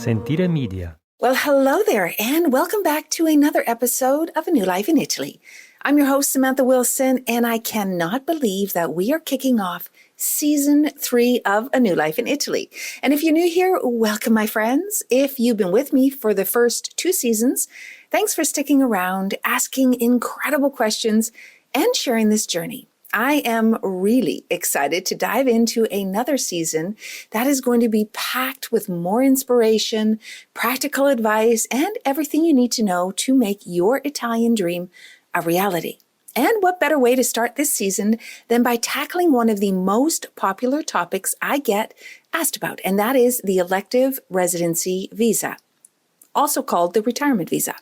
Sentire Media. Well, hello there, and welcome back to another episode of A New Life in Italy. I'm your host, Samantha Wilson, and I cannot believe that we are kicking off Season 3 of A New Life in Italy. And if you're new here, welcome, my friends. If you've been with me for the first 2 seasons, thanks for sticking around, asking incredible questions, and sharing this journey. I am really excited to dive into another season that is going to be packed with more inspiration, practical advice, and everything you need to know to make your Italian dream a reality. And what better way to start this season than by tackling one of the most popular topics I get asked about, and that is the Elective Residency Visa, also called the retirement visa.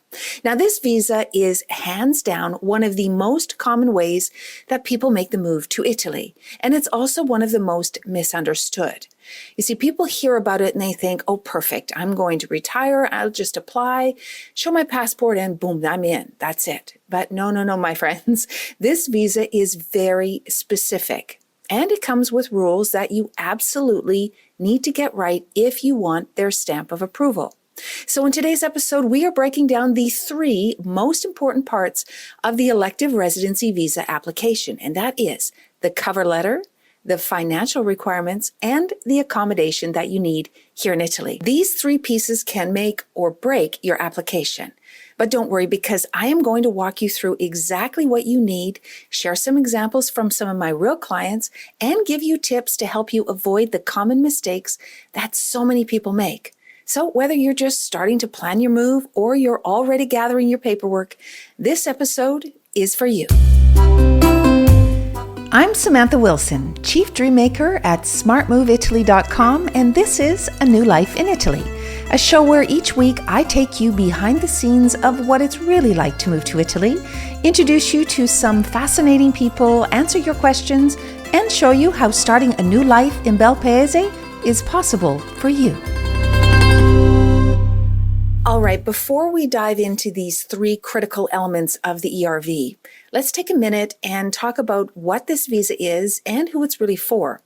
Now, this visa is hands down one of the most common ways that people make the move to Italy, and it's also one of the most misunderstood. You see, people hear about it and they think, oh, perfect, I'm going to retire, I'll just apply, show my passport, and boom, I'm in, that's it. But no, my friends, this visa is very specific, and it comes with rules that you absolutely need to get right if you want their stamp of approval. So in today's episode, we are breaking down the 3 most important parts of the Elective Residency Visa application, and that is the cover letter, the financial requirements, and the accommodation that you need here in Italy. These 3 pieces can make or break your application. But don't worry, because I am going to walk you through exactly what you need, share some examples from some of my real clients, and give you tips to help you avoid the common mistakes that so many people make. So whether you're just starting to plan your move or you're already gathering your paperwork, this episode is for you. I'm Samantha Wilson, Chief Dreammaker at smartmoveitaly.com, and this is A New Life in Italy, a show where each week I take you behind the scenes of what it's really like to move to Italy, introduce you to some fascinating people, answer your questions, and show you how starting a new life in Bel Paese is possible for you. All right, before we dive into these 3 critical elements of the ERV, let's take a minute and talk about what this visa is and who it's really for.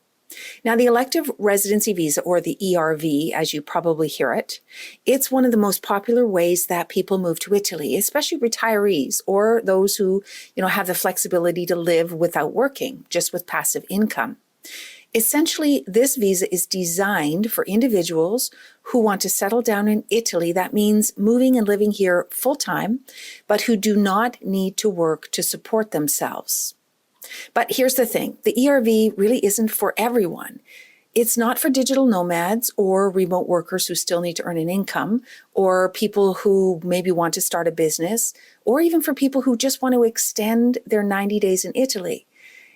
Now, the Elective Residency Visa, or the ERV, as you probably hear it, it's one of the most popular ways that people move to Italy, especially retirees or those who, have the flexibility to live without working, just with passive income. Essentially, this visa is designed for individuals who want to settle down in Italy. That means moving and living here full-time, but who do not need to work to support themselves. But here's the thing, the ERV really isn't for everyone. It's not for digital nomads or remote workers who still need to earn an income, or people who maybe want to start a business, or even for people who just want to extend their 90 days in Italy.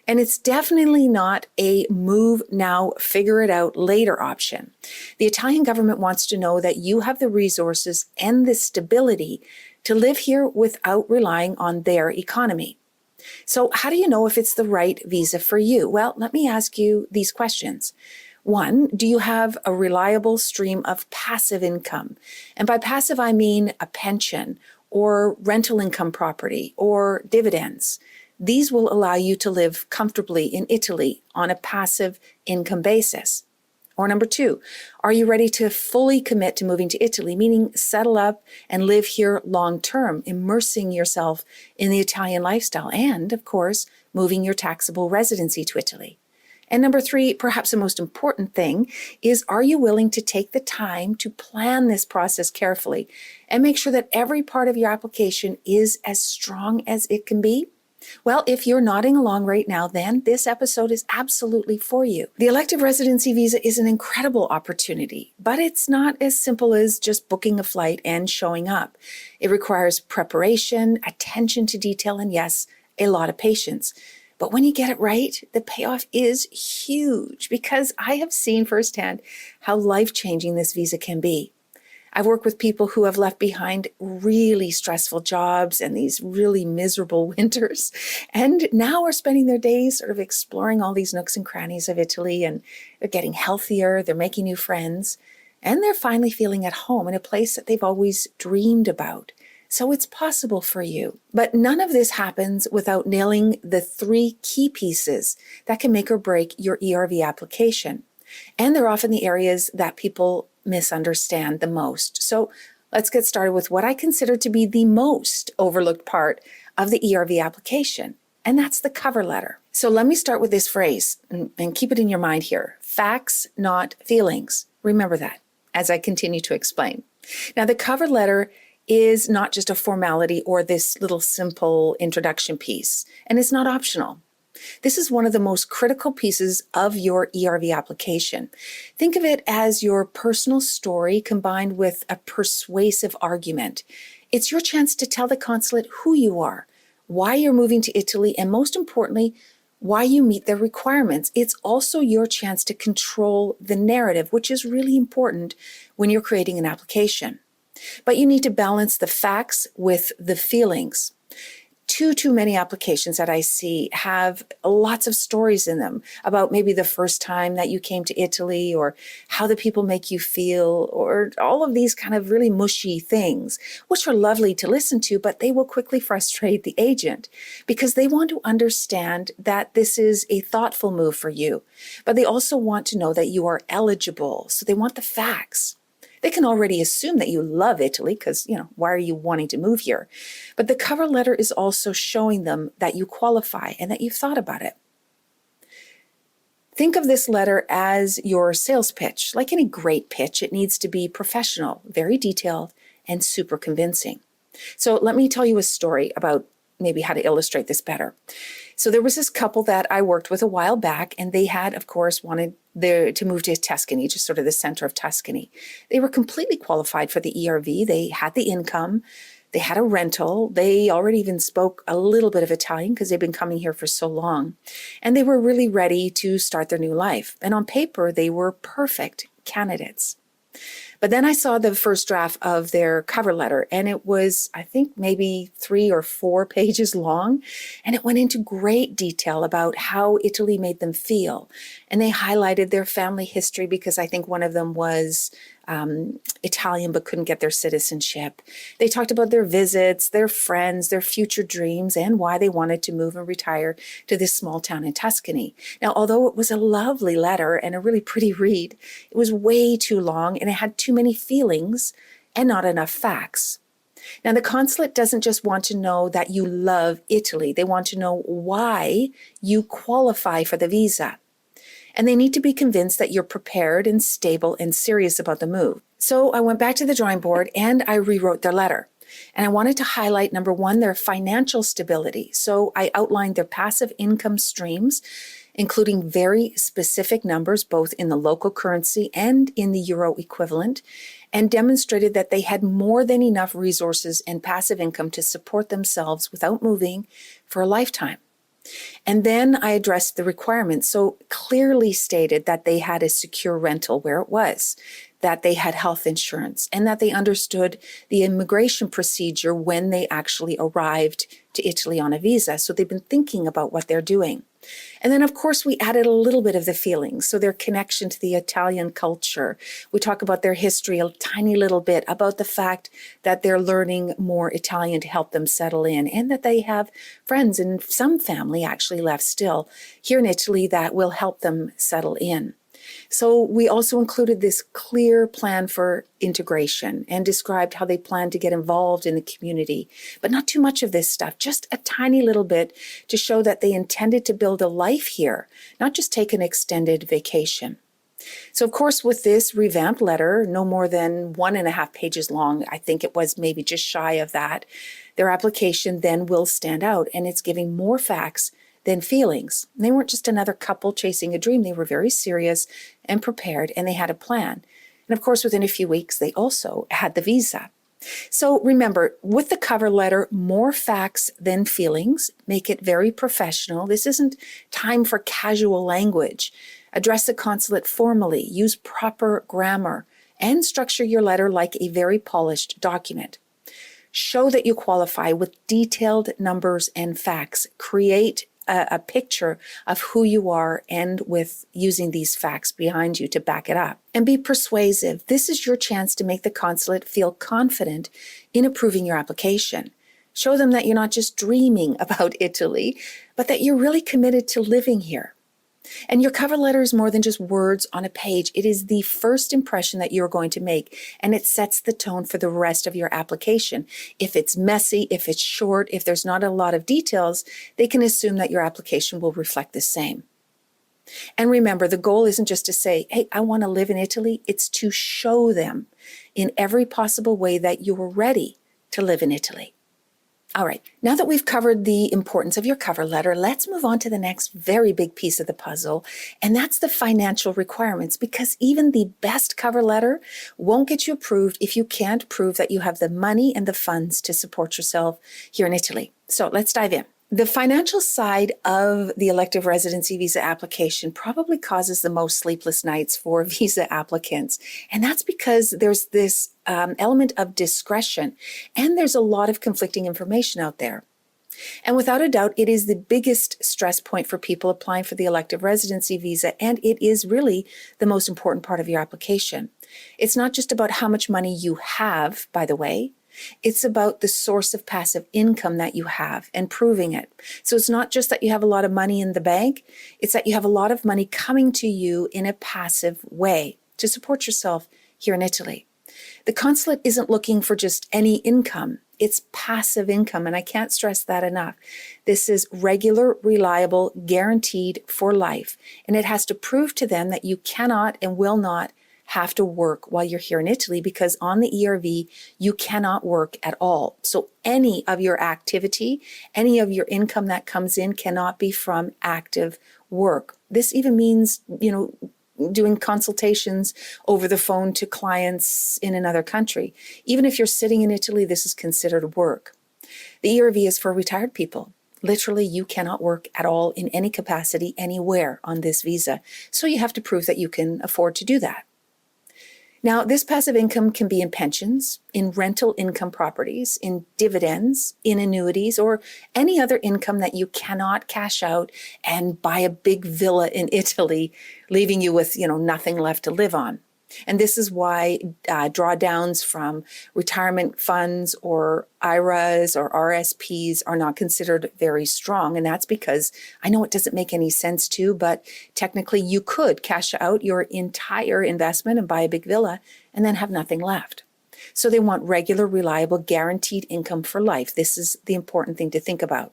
And it's definitely not a move now, figure it out later option. The Italian government wants to know that you have the resources and the stability to live here without relying on their economy. So how do you know if it's the right visa for you? Well, let me ask you these questions. 1, do you have a reliable stream of passive income? And by passive, I mean a pension or rental income property or dividends. These will allow you to live comfortably in Italy on a passive income basis. Or number 2, are you ready to fully commit to moving to Italy, meaning settle up and live here long-term, immersing yourself in the Italian lifestyle and, of course, moving your taxable residency to Italy? And number 3, perhaps the most important thing, is are you willing to take the time to plan this process carefully and make sure that every part of your application is as strong as it can be? Well, if you're nodding along right now, then this episode is absolutely for you. The Elective Residency Visa is an incredible opportunity, but it's not as simple as just booking a flight and showing up. It requires preparation, attention to detail, and yes, a lot of patience. But when you get it right, the payoff is huge, because I have seen firsthand how life-changing this visa can be. I've worked with people who have left behind really stressful jobs and these really miserable winters, and now are spending their days sort of exploring all these nooks and crannies of Italy, and they're getting healthier, they're making new friends, and they're finally feeling at home in a place that they've always dreamed about. So it's possible for you. But none of this happens without nailing the 3 key pieces that can make or break your ERV application. And they're often the areas that people misunderstand the most. So let's get started with what I consider to be the most overlooked part of the ERV application, and that's the cover letter. So let me start with this phrase and keep it in your mind here. Facts, not feelings. Remember that as I continue to explain. Now, the cover letter is not just a formality or this little simple introduction piece, and it's not optional. This is one of the most critical pieces of your ERV application. Think of it as your personal story combined with a persuasive argument. It's your chance to tell the consulate who you are, why you're moving to Italy, and most importantly, why you meet their requirements. It's also your chance to control the narrative, which is really important when you're creating an application. But you need to balance the facts with the feelings. Too many applications that I see have lots of stories in them about maybe the first time that you came to Italy or how the people make you feel or all of these kind of really mushy things, which are lovely to listen to, but they will quickly frustrate the agent because they want to understand that this is a thoughtful move for you, but they also want to know that you are eligible. So they want the facts. They can already assume that you love Italy because, why are you wanting to move here? But the cover letter is also showing them that you qualify and that you've thought about it. Think of this letter as your sales pitch. Like any great pitch, it needs to be professional, very detailed, and super convincing. So let me tell you a story about maybe how to illustrate this better. So there was this couple that I worked with a while back, and they had, of course, wanted to move to Tuscany, just sort of the center of Tuscany. They were completely qualified for the ERV. They had the income. They had a rental. They already even spoke a little bit of Italian because they've been coming here for so long. And they were really ready to start their new life. And on paper, they were perfect candidates. But then I saw the first draft of their cover letter, and it was, I think, maybe 3 or 4 pages long, and it went into great detail about how Italy made them feel. And they highlighted their family history because I think one of them was Italian but couldn't get their citizenship. They talked about their visits, their friends, their future dreams, and why they wanted to move and retire to this small town in Tuscany. Now, although it was a lovely letter and a really pretty read, it was way too long and it had too many feelings and not enough facts. Now, the consulate doesn't just want to know that you love Italy. They want to know why you qualify for the visa. And they need to be convinced that you're prepared and stable and serious about the move. So I went back to the drawing board and I rewrote their letter. And I wanted to highlight, number one, their financial stability. So I outlined their passive income streams, including very specific numbers, both in the local currency and in the euro equivalent, and demonstrated that they had more than enough resources and passive income to support themselves without moving for a lifetime. And then I addressed the requirements, so clearly stated that they had a secure rental where it was, that they had health insurance, and that they understood the immigration procedure when they actually arrived to Italy on a visa. So they've been thinking about what they're doing. And then, of course, we added a little bit of the feelings, so their connection to the Italian culture. We talk about their history a tiny little bit, about the fact that they're learning more Italian to help them settle in, and that they have friends and some family actually left still here in Italy that will help them settle in. So we also included this clear plan for integration and described how they plan to get involved in the community, but not too much of this stuff, just a tiny little bit to show that they intended to build a life here, not just take an extended vacation. So, of course, with this revamped letter, no more than 1.5 pages long, I think it was maybe just shy of that, their application then will stand out, and it's giving more facts than feelings. They weren't just another couple chasing a dream. They were very serious and prepared, and they had a plan. And of course, within a few weeks, they also had the visa. So remember, with the cover letter, more facts than feelings. Make it very professional. This isn't time for casual language. Address the consulate formally. Use proper grammar and structure your letter like a very polished document. Show that you qualify with detailed numbers and facts. Create a picture of who you are and with using these facts behind you to back it up. And be persuasive. This is your chance to make the consulate feel confident in approving your application. Show them that you're not just dreaming about Italy, but that you're really committed to living here. And your cover letter is more than just words on a page. It is the first impression that you're going to make, and it sets the tone for the rest of your application. If it's messy, if it's short, if there's not a lot of details, they can assume that your application will reflect the same. And remember, the goal isn't just to say, hey, I want to live in Italy. It's to show them in every possible way that you're ready to live in Italy. All right, now that we've covered the importance of your cover letter, let's move on to the next very big piece of the puzzle, and that's the financial requirements, because even the best cover letter won't get you approved if you can't prove that you have the money and the funds to support yourself here in Italy. So let's dive in. The financial side of the elective residency visa application probably causes the most sleepless nights for visa applicants. And that's because there's this element of discretion, and there's a lot of conflicting information out there. And without a doubt, it is the biggest stress point for people applying for the elective residency visa, and it is really the most important part of your application. It's not just about how much money you have, by the way. It's about the source of passive income that you have and proving it. So it's not just that you have a lot of money in the bank, it's that you have a lot of money coming to you in a passive way to support yourself here in Italy. The consulate isn't looking for just any income. It's passive income, and I can't stress that enough. This is regular, reliable, guaranteed for life, and it has to prove to them that you cannot and will not have to work while you're here in Italy, because on the ERV, you cannot work at all. So any of your activity, any of your income that comes in cannot be from active work. This even means, doing consultations over the phone to clients in another country. Even if you're sitting in Italy, this is considered work. The ERV is for retired people. Literally, you cannot work at all in any capacity anywhere on this visa. So you have to prove that you can afford to do that. Now, this passive income can be in pensions, in rental income properties, in dividends, in annuities, or any other income that you cannot cash out and buy a big villa in Italy, leaving you with, nothing left to live on. And this is why drawdowns from retirement funds or IRAs or RSPs are not considered very strong. And that's because I know it doesn't make any sense to, but technically you could cash out your entire investment and buy a big villa and then have nothing left. So they want regular, reliable, guaranteed income for life. This is the important thing to think about.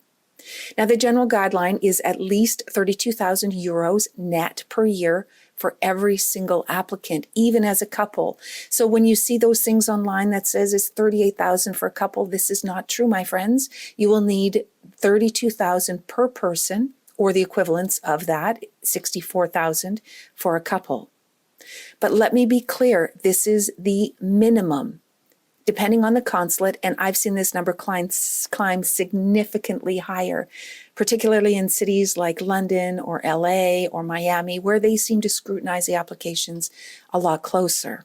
Now, the general guideline is at least 32,000 euros net per year for every single applicant, even as a couple. So when you see those things online that says it's 38,000 for a couple, this is not true, my friends. You will need 32,000 per person, or the equivalence of that, 64,000 for a couple. But let me be clear, this is the minimum. Depending on the consulate, and I've seen this number climb significantly higher, particularly in cities like London or LA or Miami, where they seem to scrutinize the applications a lot closer.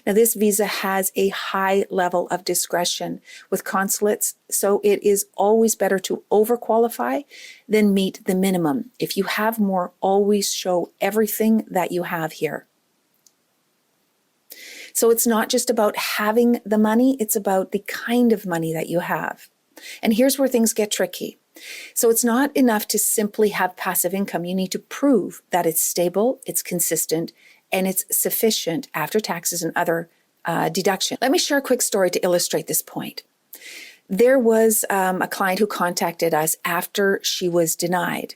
Now, this visa has a high level of discretion with consulates, so it is always better to overqualify than meet the minimum. If you have more, always show everything that you have here. So it's not just about having the money, it's about the kind of money that you have. And here's where things get tricky. So it's not enough to simply have passive income. You need to prove that it's stable, it's consistent, and it's sufficient after taxes and other deductions. Let me share a quick story to illustrate this point. There was a client who contacted us after she was denied,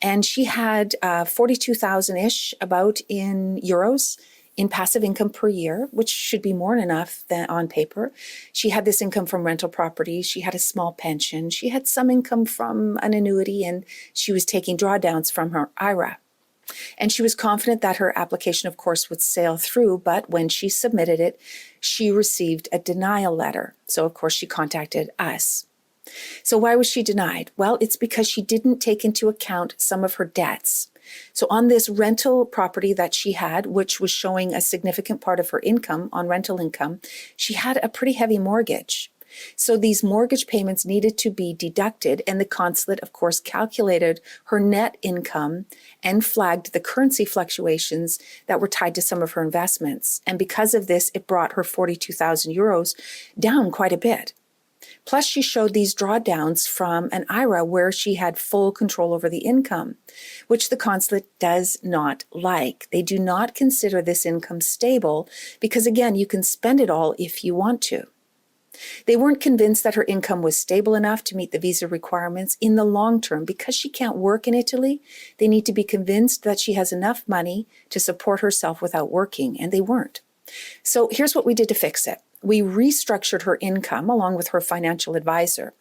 and she had 42,000-ish about in euros in passive income per year, which should be more than enough than on paper. She had this income from rental properties. She had a small pension. She had some income from an annuity, and she was taking drawdowns from her IRA. And she was confident that her application, of course, would sail through, but when she submitted it, she received a denial letter. So, of course, she contacted us. So why was she denied? Well, it's because she didn't take into account some of her debts. So on this rental property that she had, which was showing a significant part of her income on rental income, she had a pretty heavy mortgage. So these mortgage payments needed to be deducted, and the consulate, of course, calculated her net income and flagged the currency fluctuations that were tied to some of her investments. And because of this, it brought her 42,000 euros down quite a bit. Plus, she showed these drawdowns from an IRA where she had full control over the income, which the consulate does not like. They do not consider this income stable because, again, you can spend it all if you want to. They weren't convinced that her income was stable enough to meet the visa requirements in the long term. Because she can't work in Italy, they need to be convinced that she has enough money to support herself without working, and they weren't. So here's what we did to fix it. We restructured her income along with her financial advisor,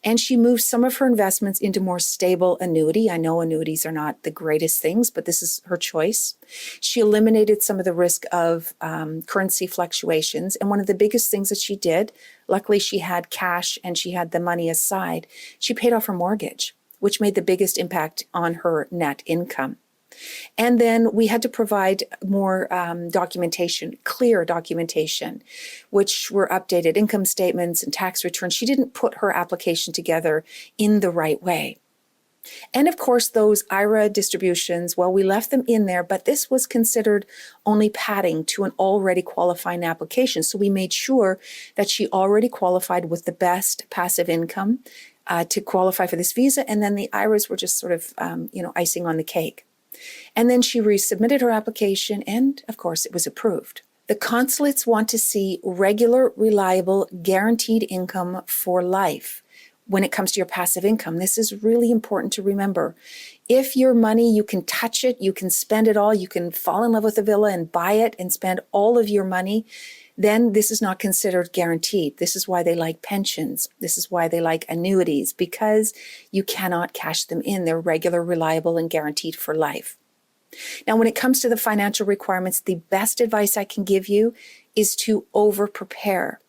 and she moved some of her investments into more stable annuity. I know annuities are not the greatest things, but this is her choice. She eliminated some of the risk of currency fluctuations, and one of the biggest things that she did, luckily she had cash and she had the money aside, she paid off her mortgage, which made the biggest impact on her net income. And then we had to provide more documentation, clear documentation, which were updated income statements and tax returns. She didn't put her application together in the right way. And of course, those IRA distributions, well, we left them in there, but this was considered only padding to an already qualifying application. So we made sure that she already qualified with the best passive income to qualify for this visa. And then the IRAs were just sort of, icing on the cake. And then she resubmitted her application, and of course, it was approved. The consulates want to see regular, reliable, guaranteed income for life when it comes to your passive income. This is really important to remember. If your money, you can touch it, you can spend it all, you can fall in love with a villa and buy it and spend all of your money, then this is not considered guaranteed. This is why they like pensions. This is why they like annuities, because you cannot cash them in. They're regular, reliable, and guaranteed for life. Now, when it comes to the financial requirements, the best advice I can give you is to over-prepare.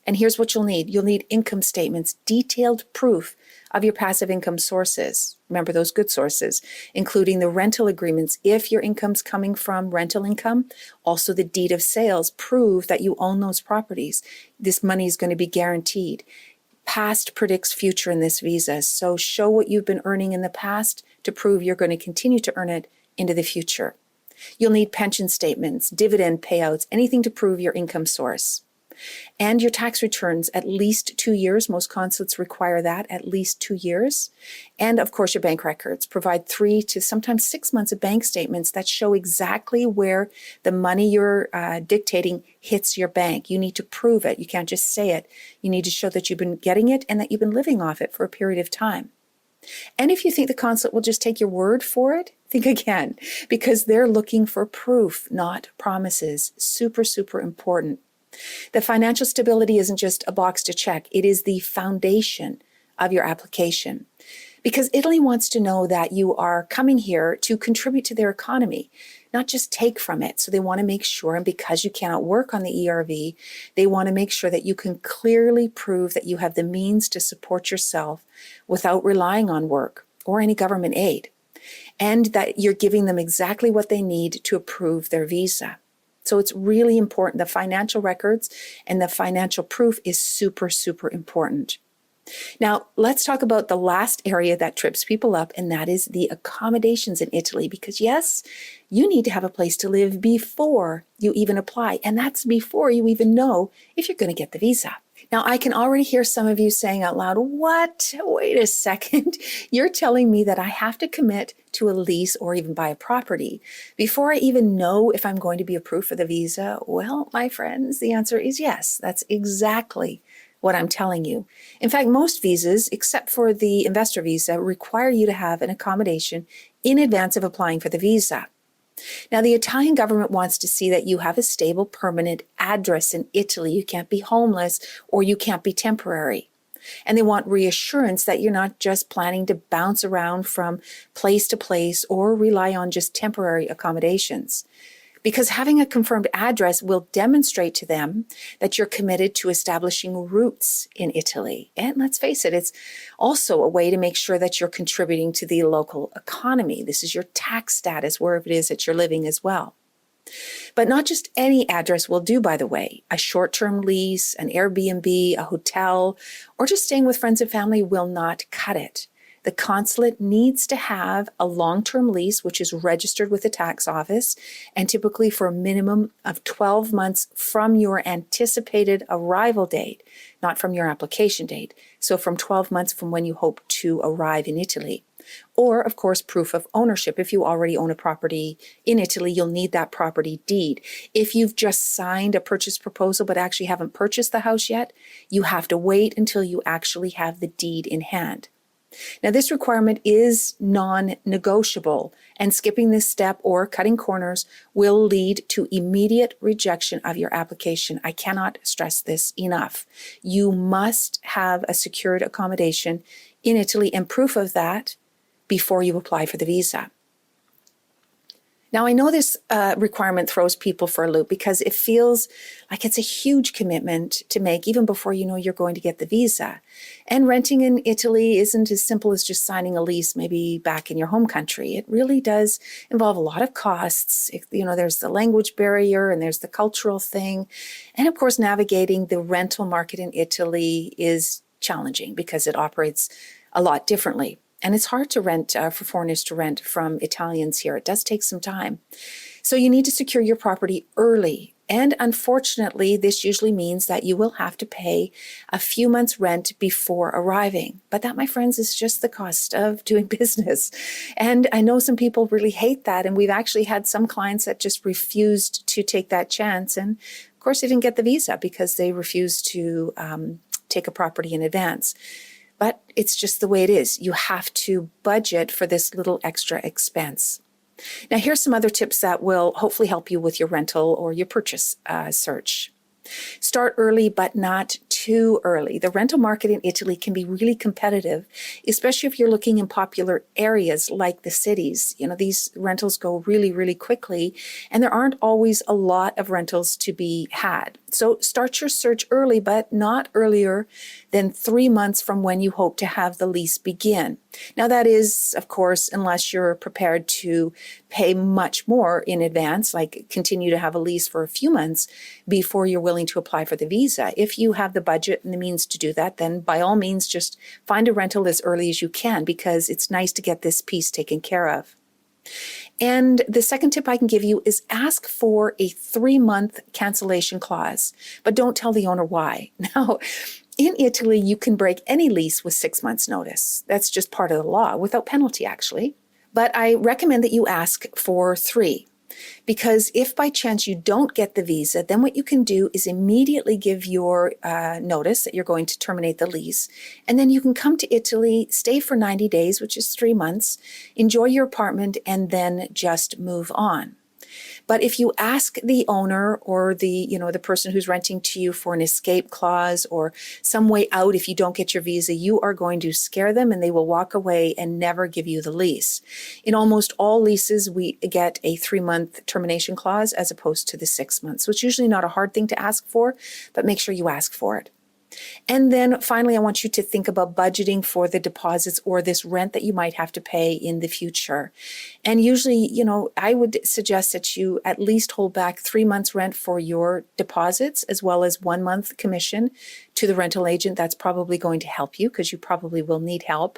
And here's what you'll need. You'll need income statements, detailed proof of your passive income sources. Remember those good sources, including the rental agreements. If your income's coming from rental income, also the deed of sales, prove that you own those properties. This money is going to be guaranteed. Past predicts future in this visa. So show what you've been earning in the past to prove you're going to continue to earn it into the future. You'll need pension statements, dividend payouts, anything to prove your income source. And your tax returns, at least 2 years. Most consulates require that, at least 2 years. And of course, your bank records. Provide 3 to sometimes 6 months of bank statements that show exactly where the money you're dictating hits your bank. You need to prove it. You can't just say it. You need to show that you've been getting it and that you've been living off it for a period of time. And if you think the consulate will just take your word for it, think again, because they're looking for proof, not promises. Super, super important. The financial stability isn't just a box to check. It is the foundation of your application. Because Italy wants to know that you are coming here to contribute to their economy, not just take from it. So they want to make sure, and because you cannot work on the ERV, they want to make sure that you can clearly prove that you have the means to support yourself without relying on work or any government aid, and that you're giving them exactly what they need to approve their visa. So it's really important. The financial records and the financial proof is super, super important. Now, let's talk about the last area that trips people up, and that is the accommodations in Italy. Because yes, you need to have a place to live before you even apply, and that's before you even know if you're going to get the visa. Now, I can already hear some of you saying out loud, what? Wait a second. You're telling me that I have to commit to a lease or even buy a property before I even know if I'm going to be approved for the visa? Well, my friends, the answer is yes. That's exactly what I'm telling you. In fact, most visas, except for the investor visa, require you to have an accommodation in advance of applying for the visa. Now, the Italian government wants to see that you have a stable, permanent address in Italy. You can't be homeless or you can't be temporary. And they want reassurance that you're not just planning to bounce around from place to place or rely on just temporary accommodations. Because having a confirmed address will demonstrate to them that you're committed to establishing roots in Italy. And let's face it, it's also a way to make sure that you're contributing to the local economy. This is your tax status, wherever it is that you're living as well. But not just any address will do, by the way. A short-term lease, an Airbnb, a hotel, or just staying with friends and family will not cut it. the consulate needs to have a long-term lease, which is registered with the tax office, and typically for a minimum of 12 months from your anticipated arrival date, not from your application date. So from 12 months from when you hope to arrive in Italy. Or, of course, proof of ownership. If you already own a property in Italy, you'll need that property deed. If you've just signed a purchase proposal but actually haven't purchased the house yet, you have to wait until you actually have the deed in hand. Now, this requirement is non-negotiable, and skipping this step or cutting corners will lead to immediate rejection of your application. I cannot stress this enough. You must have a secured accommodation in Italy and proof of that before you apply for the visa. Now, I know this requirement throws people for a loop because it feels like it's a huge commitment to make even before you know you're going to get the visa. And renting in Italy isn't as simple as just signing a lease maybe back in your home country. It really does involve a lot of costs. There's the language barrier and there's the cultural thing. And of course, navigating the rental market in Italy is challenging because it operates a lot differently. And it's hard to rent for foreigners to rent from Italians here. It does take some time. So you need to secure your property early. And unfortunately, this usually means that you will have to pay a few months' rent before arriving. But that, my friends, is just the cost of doing business. And I know some people really hate that. And we've actually had some clients that just refused to take that chance. And of course, they didn't get the visa because they refused to take a property in advance. But it's just the way it is. You have to budget for this little extra expense. Now, here's some other tips that will hopefully help you with your rental or your purchase search. Start early, but not too early. The rental market in Italy can be really competitive, especially if you're looking in popular areas like the cities. These rentals go really, really quickly, and there aren't always a lot of rentals to be had. So start your search early, but not earlier than 3 months from when you hope to have the lease begin. Now, that is, of course, unless you're prepared to pay much more in advance, like continue to have a lease for a few months before you're willing to apply for the visa. If you have the budget and the means to do that, then by all means, just find a rental as early as you can because it's nice to get this piece taken care of. And the second tip I can give you is ask for a 3-month cancellation clause, but don't tell the owner why. Now, in Italy, you can break any lease with 6 months' notice. That's just part of the law, without penalty, actually. But I recommend that you ask for 3. Because if by chance you don't get the visa, then what you can do is immediately give your notice that you're going to terminate the lease. And then you can come to Italy, stay for 90 days, which is 3 months, enjoy your apartment, and then just move on. But if you ask the owner or the person who's renting to you for an escape clause or some way out if you don't get your visa, you are going to scare them and they will walk away and never give you the lease. In almost all leases, we get a 3-month termination clause as opposed to the 6 months. So it's usually not a hard thing to ask for, but make sure you ask for it. And then finally, I want you to think about budgeting for the deposits or this rent that you might have to pay in the future. And usually, I would suggest that you at least hold back 3 months rent for your deposits as well as 1 month commission to the rental agent. That's probably going to help you because you probably will need help,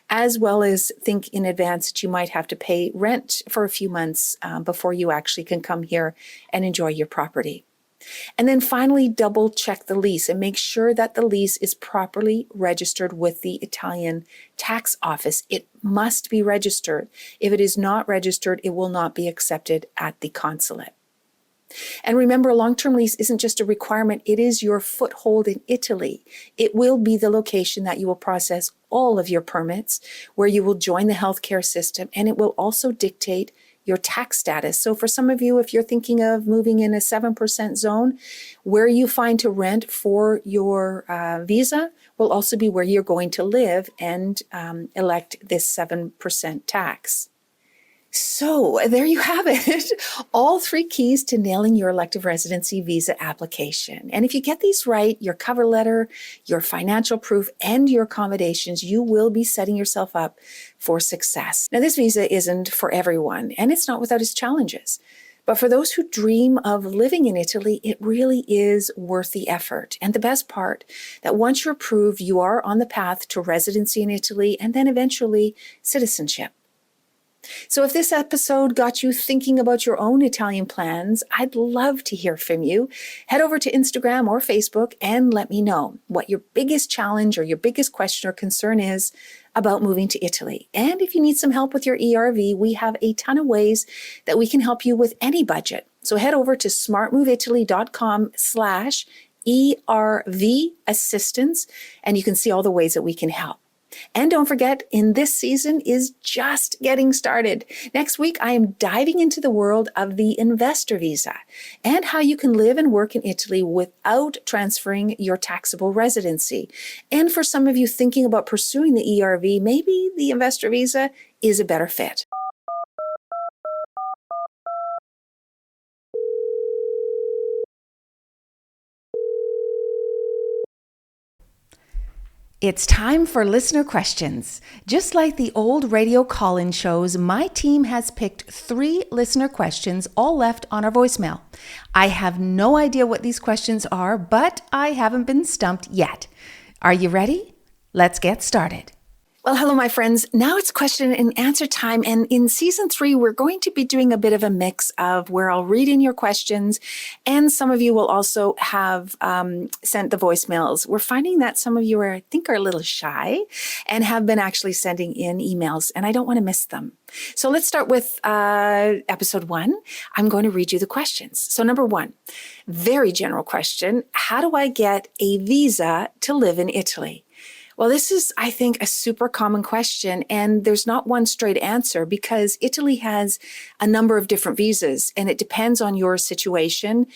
as well as think in advance that you might have to pay rent for a few months before you actually can come here and enjoy your property. And then finally, double check the lease and make sure that the lease is properly registered with the Italian tax office. It must be registered. If it is not registered, it will not be accepted at the consulate. And remember, a long-term lease isn't just a requirement, it is your foothold in Italy. It will be the location that you will process all of your permits, where you will join the healthcare system, and it will also dictate your tax status. So for some of you, if you're thinking of moving in a 7% zone, where you find to rent for your visa will also be where you're going to live and elect this 7% tax. So there you have it, all 3 keys to nailing your elective residency visa application. And if you get these right, your cover letter, your financial proof, and your accommodations, you will be setting yourself up for success. Now, this visa isn't for everyone, and it's not without its challenges. But for those who dream of living in Italy, it really is worth the effort. And the best part, that once you're approved, you are on the path to residency in Italy and then eventually citizenship. So if this episode got you thinking about your own Italian plans, I'd love to hear from you. Head over to Instagram or Facebook and let me know what your biggest challenge or your biggest question or concern is about moving to Italy. And if you need some help with your ERV, we have a ton of ways that we can help you with any budget. So head over to smartmoveitaly.com/ERV assistance, and you can see all the ways that we can help. And don't forget, in this season is just getting started. Next week, I am diving into the world of the investor visa and how you can live and work in Italy without transferring your taxable residency. And for some of you thinking about pursuing the ERV, maybe the investor visa is a better fit. It's time for listener questions. Just like the old radio call-in shows, my team has picked 3 listener questions, all left on our voicemail. I have no idea what these questions are, but I haven't been stumped yet. Are you ready? Let's get started. Well, hello, my friends. Now it's question and answer time. And in season 3, we're going to be doing a bit of a mix of where I'll read in your questions. And some of you will also have sent the voicemails. We're finding that some of you are, I think, are a little shy and have been actually sending in emails. And I don't want to miss them. So let's start with episode 1. I'm going to read you the questions. So number 1, very general question. How do I get a visa to live in Italy? Well, this is, I think, a super common question, and there's not one straight answer because Italy has a number of different visas, and it depends on your situation,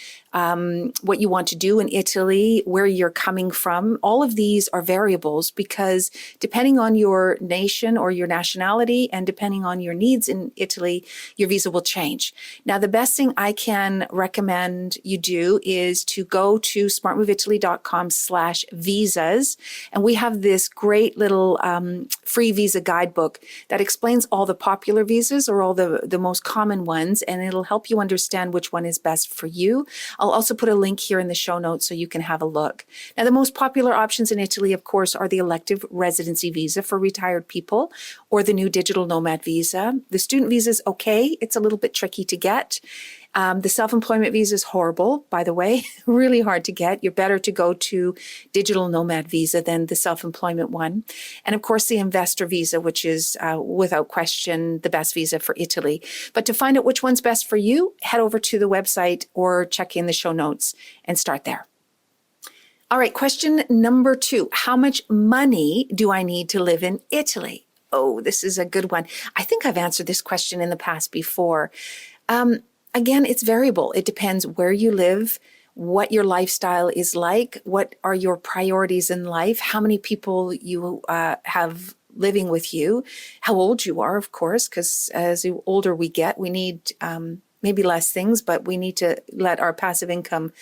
what you want to do in Italy, where you're coming from. All of these are variables because depending on your nation or your nationality and depending on your needs in Italy, your visa will change. Now, the best thing I can recommend you do is to go to smartmoveitaly.com/visas, and we have this great little free visa guidebook that explains all the popular visas or all the most common ones, and it'll help you understand which one is best for you. I'll also put a link here in the show notes so you can have a look. Now, the most popular options in Italy, of course, are the Elective Residency Visa for retired people or the new Digital Nomad Visa. The student visa is okay. It's a little bit tricky to get. The self-employment visa is horrible, by the way, really hard to get. You're better to go to Digital Nomad Visa than the self-employment one. And of course, the investor visa, which is without question the best visa for Italy. But to find out which one's best for you, head over to the website or check in the show notes and start there. All right, question number 2. How much money do I need to live in Italy? Oh, this is a good one. I think I've answered this question in the past before. Again, it's variable. It depends where you live, what your lifestyle is like, what are your priorities in life, how many people you have living with you, how old you are, of course, because as the older we get, we need maybe less things, but we need to let our passive income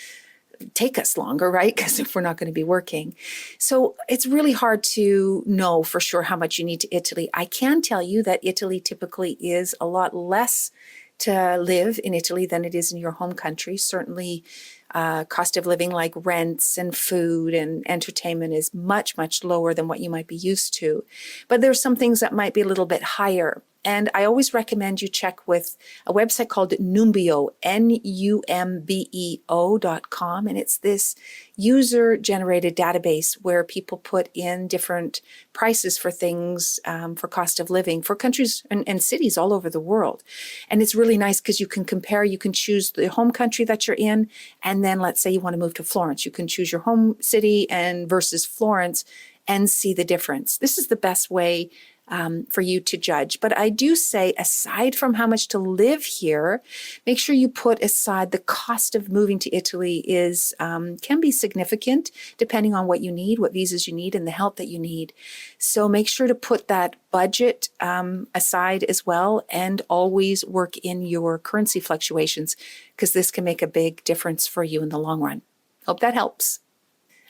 take us longer, right? Because if we're not going to be working. So it's really hard to know for sure how much you need to Italy. I can tell you that Italy typically is a lot less to live in Italy than it is in your home country. Certainly, cost of living like rents and food and entertainment is much, much lower than what you might be used to. But there's some things that might be a little bit higher. And I always recommend you check with a website called Numbeo, Numbeo.com. And it's this user-generated database where people put in different prices for things for cost of living for countries and cities all over the world. And it's really nice because you can compare, you can choose the home country that you're in, and then let's say you want to move to Florence. You can choose your home city and versus Florence and see the difference. This is the best way for you to judge. But I do say, aside from how much to live here, make sure you put aside the cost of moving to Italy is can be significant depending on what you need, what visas you need, and the help that you need. So make sure to put that budget aside as well, and always work in your currency fluctuations because this can make a big difference for you in the long run. Hope that helps.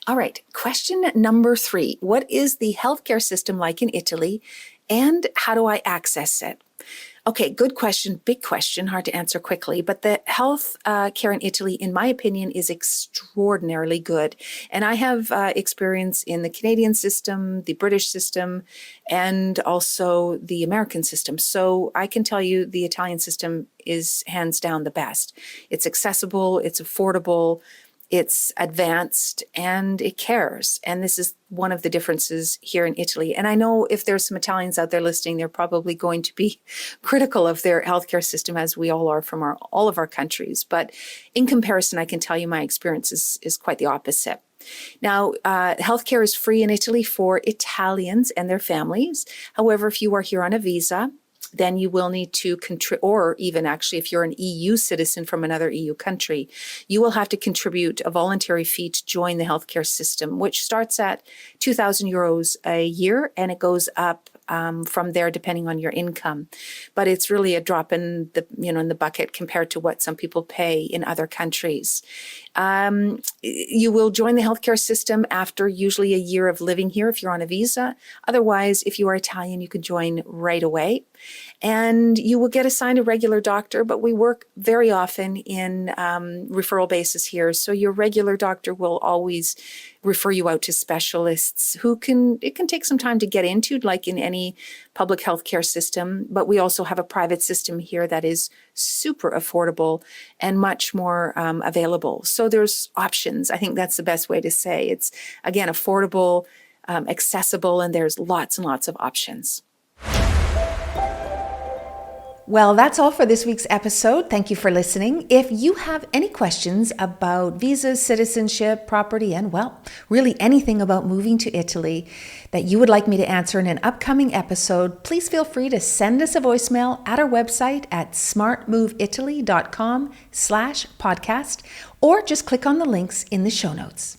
All right, question number 3. What is the healthcare system like in Italy, and how do I access it? Okay, good question, big question, hard to answer quickly, but the health care in Italy, in my opinion, is extraordinarily good. And I have experience in the Canadian system, the British system, and also the American system. So I can tell you the Italian system is hands down the best. It's accessible, it's affordable, it's advanced, and it cares. And this is one of the differences here in Italy. And I know if there's some Italians out there listening, they're probably going to be critical of their healthcare system, as we all are from all of our countries. But in comparison, I can tell you my experience is quite the opposite. Now, healthcare is free in Italy for Italians and their families. However, if you are here on a visa, then you will need to or even actually if you're an EU citizen from another EU country, you will have to contribute a voluntary fee to join the healthcare system, which starts at 2,000 euros a year, and it goes up from there depending on your income. But it's really a drop in the bucket compared to what some people pay in other countries. You will join the healthcare system after usually a year of living here if you're on a visa. Otherwise, if you are Italian, you can join right away. And you will get assigned a regular doctor, but we work very often in referral basis here. So your regular doctor will always refer you out to specialists it can take some time to get into, like in any public healthcare system. But we also have a private system here that is super affordable and much more available. So there's options. I think that's the best way to say. It's, again, affordable, accessible, and there's lots and lots of options. Well, that's all for this week's episode. Thank you for listening. If you have any questions about visas, citizenship, property, and, well, really anything about moving to Italy that you would like me to answer in an upcoming episode, please feel free to send us a voicemail at our website at smartmoveitaly.com/podcast, or just click on the links in the show notes.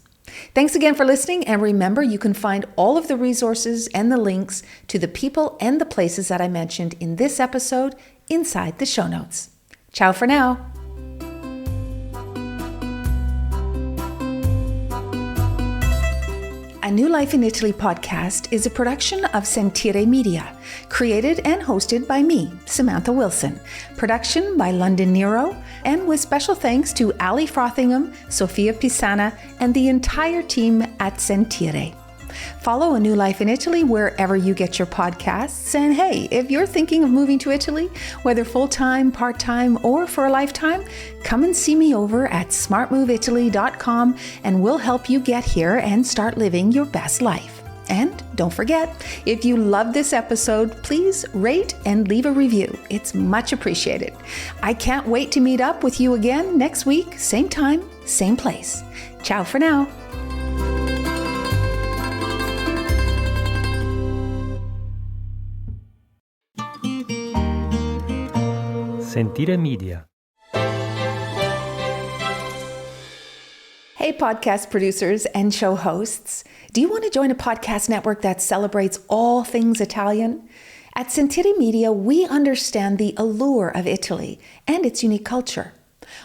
Thanks again for listening, and remember, you can find all of the resources and the links to the people and the places that I mentioned in this episode inside the show notes. Ciao for now. A New Life in Italy podcast is a production of Sentire Media, created and hosted by me, Samantha Wilson. Production by London Nero, and with special thanks to Ali Frothingham, Sofia Pisana, and the entire team at Sentire. Follow A New Life in Italy wherever you get your podcasts. And hey, if you're thinking of moving to Italy, whether full-time, part-time, or for a lifetime, come and see me over at smartmoveitaly.com, and we'll help you get here and start living your best life. And don't forget, if you love this episode, please rate and leave a review. It's much appreciated. I can't wait to meet up with you again next week, same time, same place. Ciao for now. Sentire Media. Hey, podcast producers and show hosts. Do you want to join a podcast network that celebrates all things Italian? At Sentire Media, we understand the allure of Italy and its unique culture.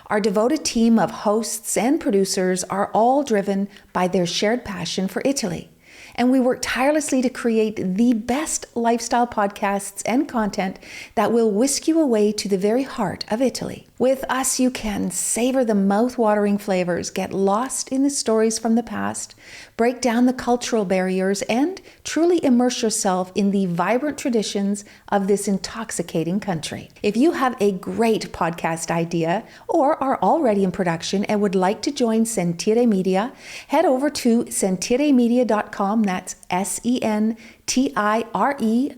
Our devoted team of hosts and producers are all driven by their shared passion for Italy. And we work tirelessly to create the best lifestyle podcasts and content that will whisk you away to the very heart of Italy. With us, you can savor the mouth-watering flavors, get lost in the stories from the past, break down the cultural barriers, and truly immerse yourself in the vibrant traditions of this intoxicating country. If you have a great podcast idea or are already in production and would like to join Sentire Media, head over to sentiremedia.com, that's SENTIRE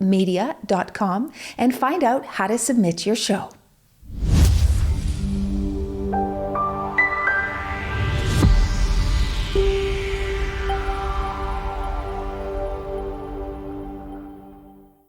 media.com, and find out how to submit your show.